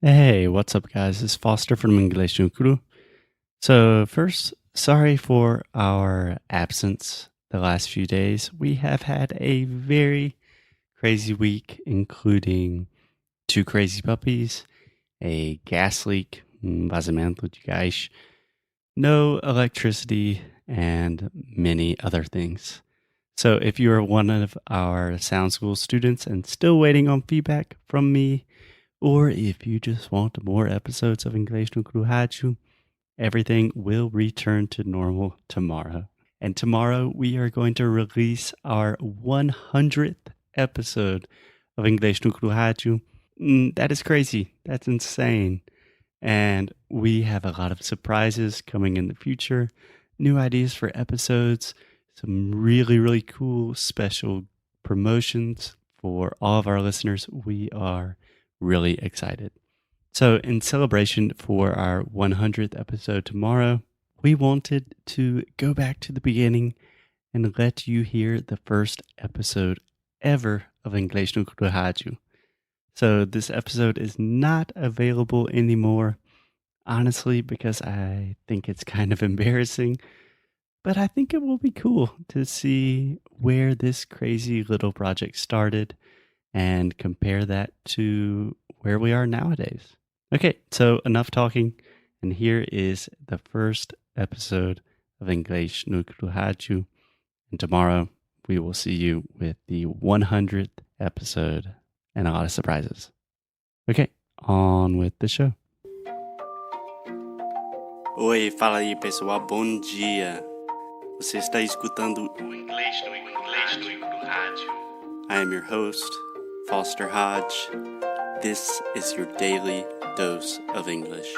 Hey, what's up, guys? It's Foster from Inglês no Cru. So, first, sorry for our absence the last few days. We have had a very crazy week, including two crazy puppies, a gas leak, vazamento de gás, no electricity, and many other things. So, if you are one of our Sound School students and still waiting on feedback from me, or if you just want more episodes of Inglês no Cru Rádio, everything will return to normal tomorrow. And tomorrow we are going to release our 100th episode of Inglês no Cru Rádio. That is crazy. That's insane. And we have a lot of surprises coming in the future, new ideas for episodes, some really, really cool special promotions for all of our listeners. We are really excited. So, in celebration for our 100th episode tomorrow, we wanted to go back to the beginning and let you hear the first episode ever of Inglês no Cru Rádio. So, this episode is not available anymore, honestly, because I think it's kind of embarrassing. But I think it will be cool to see where this crazy little project started and compare that to where we are nowadays. Okay, so enough talking, and here is the first episode of Inglês no Cru Rádio, and tomorrow we will see you with the 100th episode and a lot of surprises. Okay, on with the show. Oi, fala aí pessoal, bom dia. Você está escutando o Inglês no Cru Rádio. I am your host, Foster Hodge. This is your daily dose of English.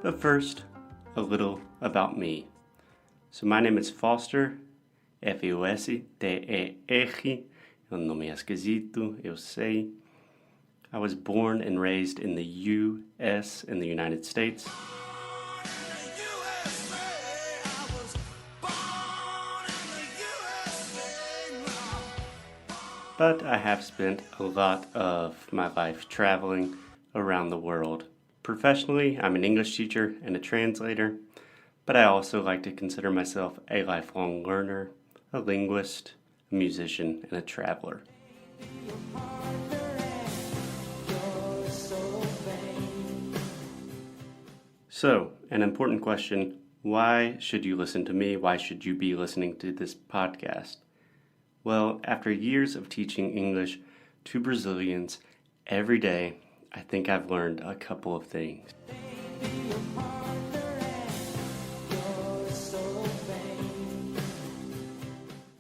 But first, a little about me. So my name is Foster, F-O-S-T-E-R. O nome é esquisito, eu sei. I was born and raised in the U.S. in the United States. But I have spent a lot of my life traveling around the world. Professionally, I'm an English teacher and a translator, but I also like to consider myself a lifelong learner, a linguist, a musician, and a traveler. So, an important question, why should you listen to me? Why should you be listening to this podcast? Well, after years of teaching English to Brazilians every day, I think I've learned a couple of things.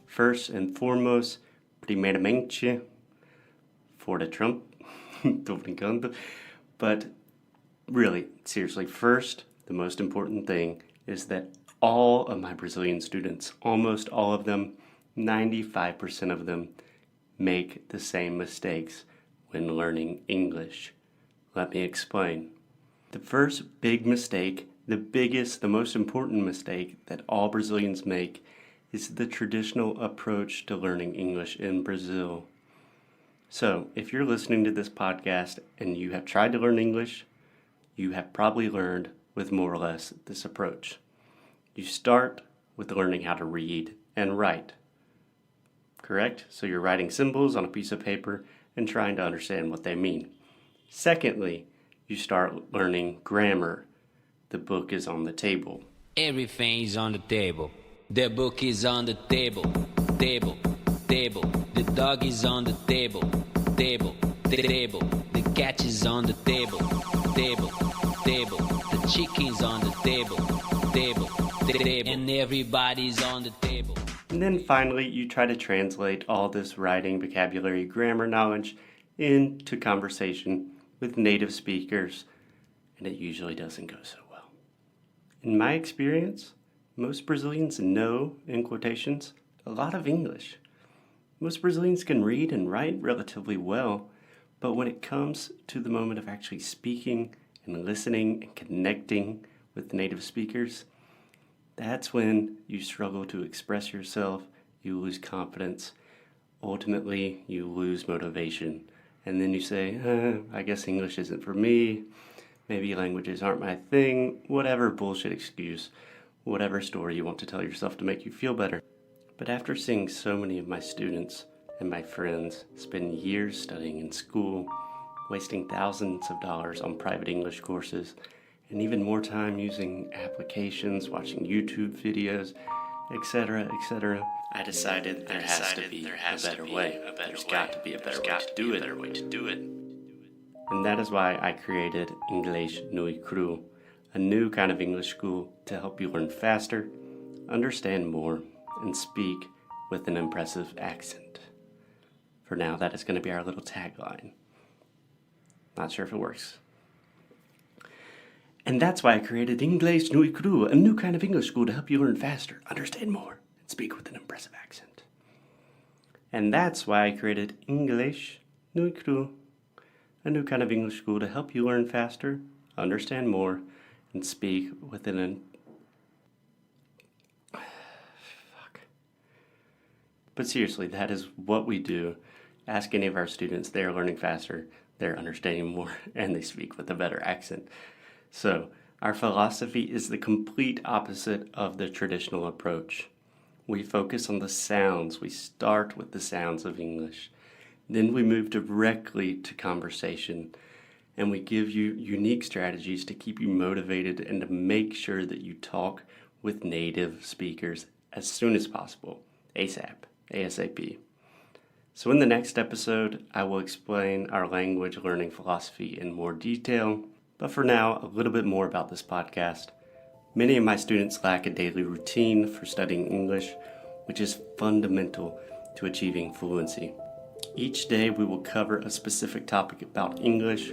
First and foremost, primeiramente, for the Trump, tô brincando, but really, seriously, first, the most important thing is that all of my Brazilian students, almost all of them, 95% of them, make the same mistakes when learning English. Let me explain. The first big mistake, the biggest, the most important mistake that all Brazilians make is the traditional approach to learning English in Brazil. So, if you're listening to this podcast and you have tried to learn English, you have probably learned with more or less this approach. You start with learning how to read and write. Correct? So you're writing symbols on a piece of paper and trying to understand what they mean. Secondly, you start learning grammar. The book is on the table. Everything is on the table. The book is on the table. Table, table. The dog is on the table. Table, table. The cat is on the table. Table, table. The chicken's on the table. Table, table. And everybody's on the table. And then finally, you try to translate all this writing, vocabulary, grammar knowledge into conversation with native speakers, and it usually doesn't go so well. In my experience, most Brazilians know, in quotations, a lot of English. Most Brazilians can read and write relatively well, but when it comes to the moment of actually speaking and listening and connecting with native speakers, that's when you struggle to express yourself, you lose confidence, ultimately you lose motivation, and then you say, I guess English isn't for me, maybe languages aren't my thing, whatever bullshit excuse, whatever story you want to tell yourself to make you feel better. But after seeing so many of my students and my friends spend years studying in school, wasting thousands of dollars on private English courses, and even more time using applications, watching YouTube videos, etc., I decided there has to be a better way. There's got to be a better way to do it. And that is why I created Inglês no Cru, a new kind of English school to help you learn faster, understand more, and speak with an impressive accent. For now, that is going to be our little tagline. Not sure if it works. And that's why I created Inglês no Cru, a new kind of English school to help you learn faster, understand more, and speak with an impressive accent. And that's why I created Inglês no Cru, a new kind of English school to help you learn faster, understand more, and speak with an But seriously, that is what we do. Ask any of our students, they're learning faster, they're understanding more, and they speak with a better accent. So, our philosophy is the complete opposite of the traditional approach. We focus on the sounds. We start with the sounds of English. Then we move directly to conversation, and we give you unique strategies to keep you motivated and to make sure that you talk with native speakers as soon as possible, ASAP. So in the next episode, I will explain our language learning philosophy in more detail, but for now, a little bit more about this podcast. Many of my students lack a daily routine for studying English, which is fundamental to achieving fluency. Each day, we will cover a specific topic about English.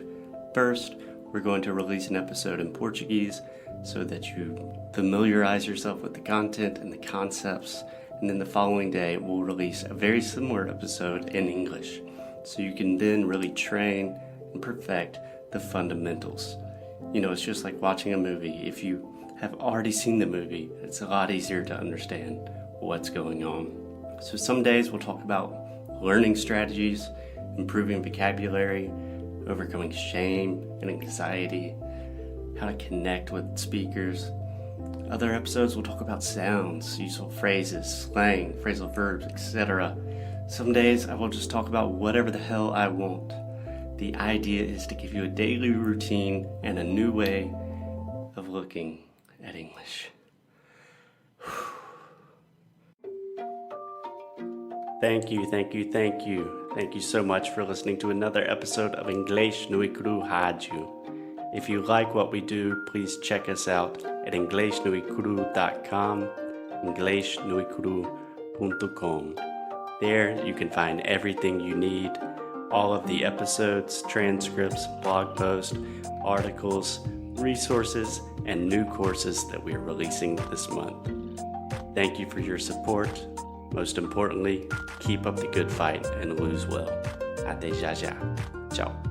First, we're going to release an episode in Portuguese so that you familiarize yourself with the content and the concepts. And then the following day, we'll release a very similar episode in English, so you can then really train and perfect the fundamentals. You know, it's just like watching a movie. If you have already seen the movie, it's a lot easier to understand what's going on. So some days we'll talk about learning strategies, improving vocabulary, overcoming shame and anxiety, how to connect with speakers. Other episodes will talk about sounds, useful phrases, slang, phrasal verbs, etc. Some days I will just talk about whatever the hell I want. The idea is to give you a daily routine and a new way of looking at English. Thank you. Thank you so much for listening to another episode of Inglês no Cru Rádio. If you like what we do, please check us out at inglesnoicru.com, inglesnoicru.com. There you can find everything you need, all of the episodes, transcripts, blog posts, articles, resources, and new courses that we are releasing this month. Thank you for your support. Most importantly, keep up the good fight and lose well. Até já já. Tchau.